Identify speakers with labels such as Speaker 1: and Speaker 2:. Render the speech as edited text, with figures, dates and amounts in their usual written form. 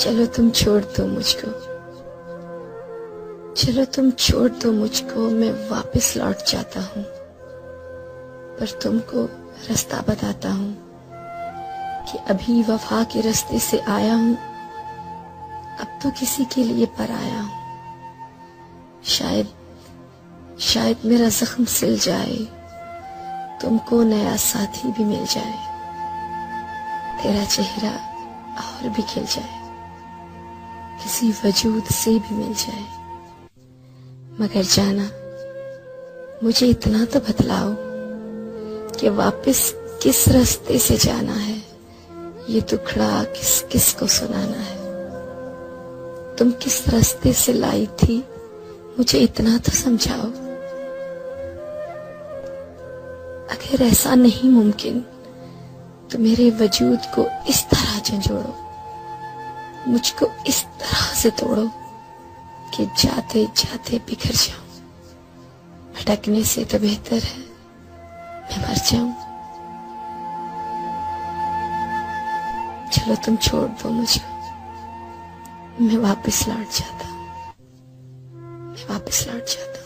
Speaker 1: चलो तुम छोड़ दो मुझको, चलो तुम छोड़ दो मुझको, मैं वापस लौट जाता हूँ। पर तुमको रास्ता बताता हूँ कि अभी वफा के रास्ते से आया हूँ, अब तो किसी के लिए पर आया हूँ। शायद मेरा जख्म सिल जाए, तुमको नया साथी भी मिल जाए, तेरा चेहरा और भी खिल जाए, किसी वजूद से भी मिल जाए। मगर जाना मुझे इतना तो बतलाओ कि वापस किस रास्ते से जाना है, ये दुखड़ा किस किस को सुनाना है। तुम किस रास्ते से लाई थी, मुझे इतना तो समझाओ। अगर ऐसा नहीं मुमकिन तो मेरे वजूद को इस तरह झंझोड़ो, मुझको इस तरह से तोड़ो कि जाते जाते बिखर जाऊं। भटकने से तो बेहतर है मैं मर जाऊं। चलो तुम छोड़ दो मुझको, मैं वापस लौट जाता, मैं वापस लौट जाता।